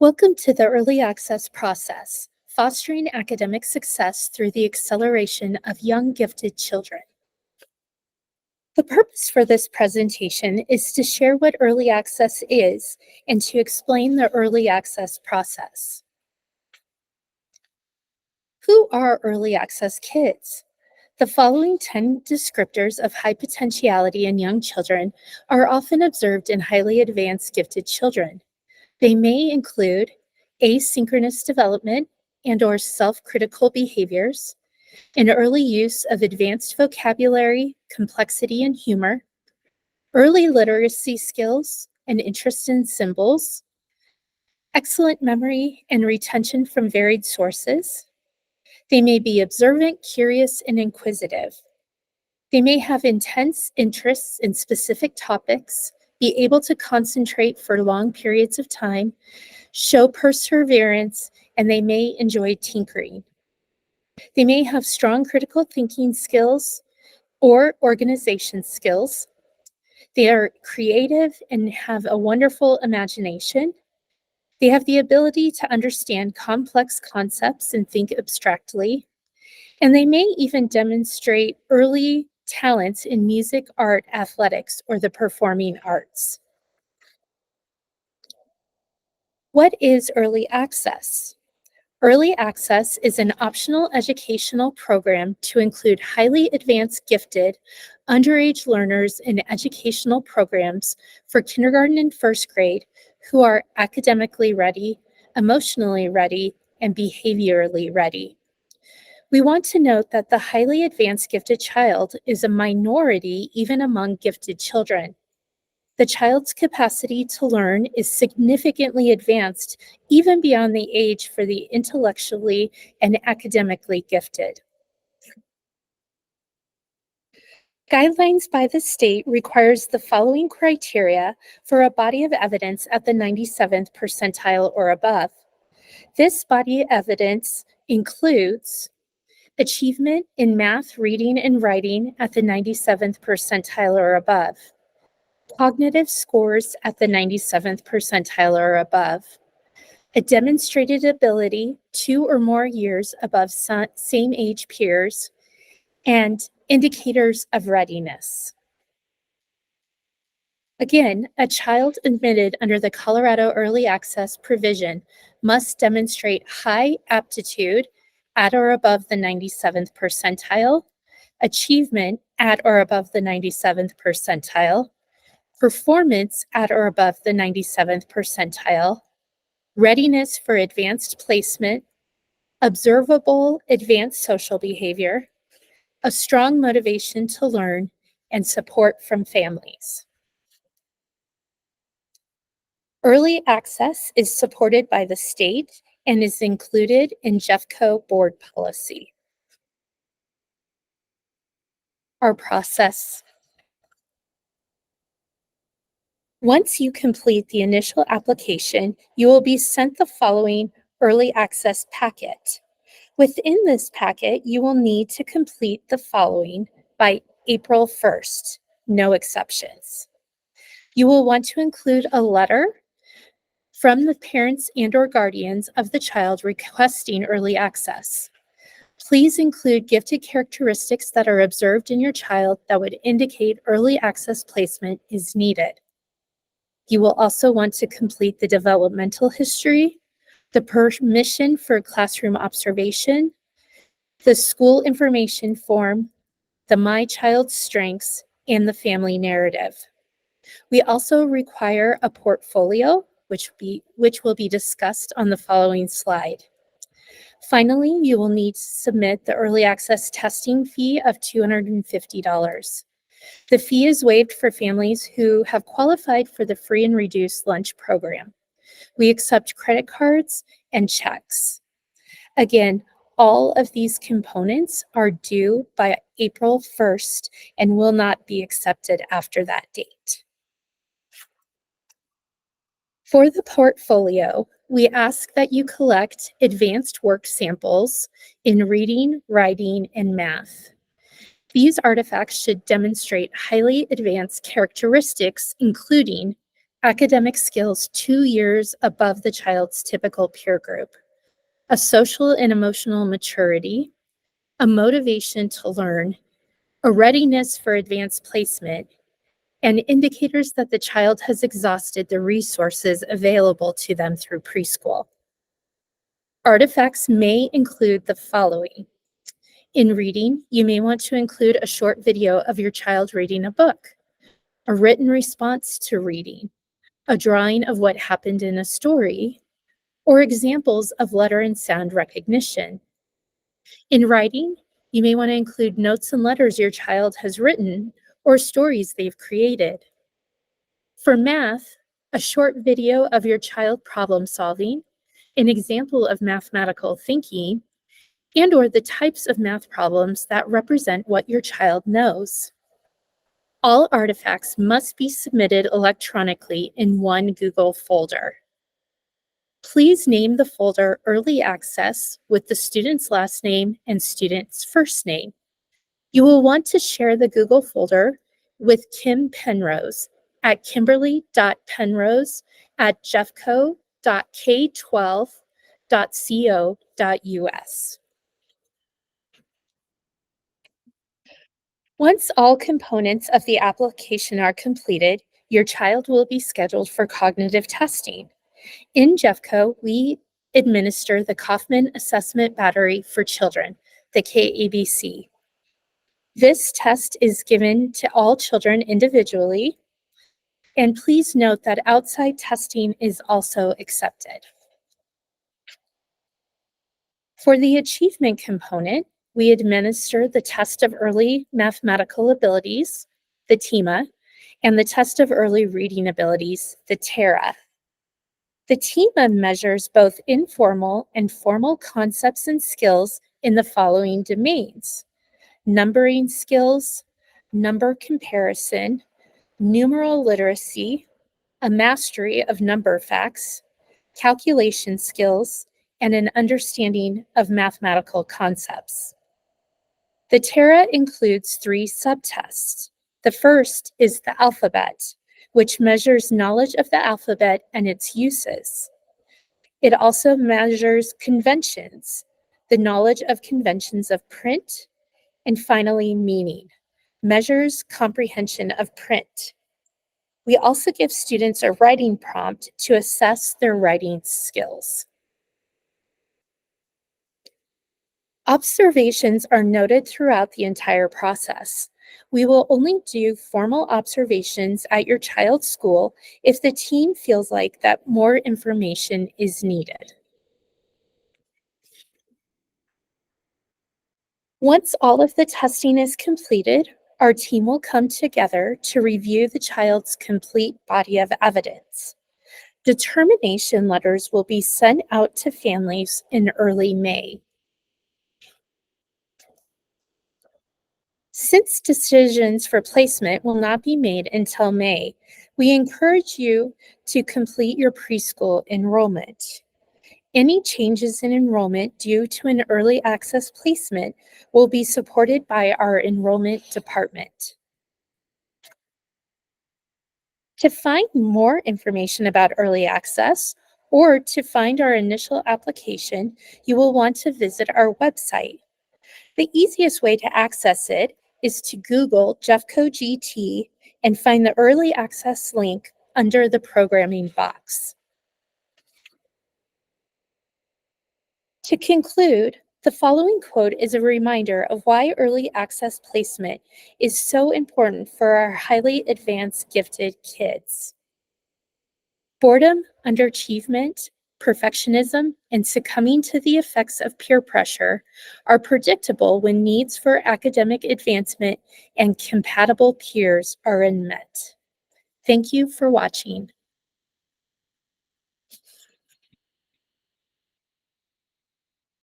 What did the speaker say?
Welcome to the Early Access Process, fostering academic success through the acceleration of young gifted children. The purpose for this presentation is to share what early access is and to explain the early access process. Who are early access kids? The following 10 descriptors of high potentiality in young children are often observed in highly advanced gifted children. They may include asynchronous development and/or self-critical behaviors, an early use of advanced vocabulary, complexity, and humor, early literacy skills and interest in symbols, excellent memory and retention from varied sources. They may be observant, curious, and inquisitive. They may have intense interests in specific topics, be able to concentrate for long periods of time, show perseverance, and they may enjoy tinkering. They may have strong critical thinking skills or organization skills. They are creative and have a wonderful imagination. They have the ability to understand complex concepts and think abstractly. And they may even demonstrate early talents in music, art, athletics, or the performing arts. What is early access? Early access is an optional educational program to include highly advanced gifted underage learners in educational programs for kindergarten and first grade who are academically ready, emotionally ready, and behaviorally ready. We want to note that the highly advanced gifted child is a minority even among gifted children. The child's capacity to learn is significantly advanced even beyond the age for the intellectually and academically gifted. Guidelines by the state requires the following criteria for a body of evidence at the 97th percentile or above. This body of evidence includes achievement in math, reading, and writing at the 97th percentile or above, cognitive scores at the 97th percentile or above, a demonstrated ability 2 or more years above same age peers, and indicators of readiness. Again, a child admitted under the Colorado Early Access provision must demonstrate high aptitude at or above the 97th percentile, achievement at or above the 97th percentile, performance at or above the 97th percentile, readiness for advanced placement, observable advanced social behavior, a strong motivation to learn, and support from families. Early access is supported by the state and is included in JEFCO board policy. Our process. Once you complete the initial application, you will be sent the following early access packet. Within this packet, you will need to complete the following by April 1st, no exceptions. You will want to include a letter from the parents and/or guardians of the child requesting early access. Please include gifted characteristics that are observed in your child that would indicate early access placement is needed. You will also want to complete the developmental history, the permission for classroom observation, the school information form, the My Child's Strengths, and the family narrative. We also require a portfolio, which will be discussed on the following slide. Finally, you will need to submit the early access testing fee of $250. The fee is waived for families who have qualified for the free and reduced lunch program. We accept credit cards and checks. Again, all of these components are due by April 1st and will not be accepted after that date. For the portfolio, we ask that you collect advanced work samples in reading, writing, and math. These artifacts should demonstrate highly advanced characteristics, including academic skills 2 years above the child's typical peer group, a social and emotional maturity, a motivation to learn, a readiness for advanced placement, and indicators that the child has exhausted the resources available to them through preschool. Artifacts may include the following. In reading, you may want to include a short video of your child reading a book, a written response to reading, a drawing of what happened in a story, or examples of letter and sound recognition. In writing, you may want to include notes and letters your child has written or stories they've created. For math, a short video of your child problem solving, an example of mathematical thinking, and/or the types of math problems that represent what your child knows. All artifacts must be submitted electronically in one Google folder. Please name the folder Early Access with the student's last name and student's first name. You will want to share the Google folder with Kim Penrose at kimberly.penrose@jeffco.k12.co.us. Once all components of the application are completed, your child will be scheduled for cognitive testing. In Jeffco, we administer the Kaufman Assessment Battery for Children, the KABC. This test is given to all children individually, and please note that outside testing is also accepted. For the achievement component, we administer the Test of Early Mathematical Abilities, the TEMA, and the Test of Early Reading Abilities, the TERA. The TEMA measures both informal and formal concepts and skills in the following domains: numbering skills, number comparison, numeral literacy, a mastery of number facts, calculation skills, and an understanding of mathematical concepts. The TERA includes 3 subtests. The first is the alphabet, which measures knowledge of the alphabet and its uses. It also measures conventions, the knowledge of conventions of print, and finally, meaning, measures comprehension of print. We also give students a writing prompt to assess their writing skills. Observations are noted throughout the entire process. We will only do formal observations at your child's school if the team feels like that more information is needed. Once all of the testing is completed, our team will come together to review the child's complete body of evidence. Determination letters will be sent out to families in early May. Since decisions for placement will not be made until May, we encourage you to complete your preschool enrollment. Any changes in enrollment due to an early access placement will be supported by our enrollment department. To find more information about early access or to find our initial application, you will want to visit our website. The easiest way to access it is to Google Jeffco GT and find the early access link under the programming box. To conclude, the following quote is a reminder of why early access placement is so important for our highly advanced gifted kids. Boredom, underachievement, perfectionism, and succumbing to the effects of peer pressure are predictable when needs for academic advancement and compatible peers are unmet. Thank you for watching.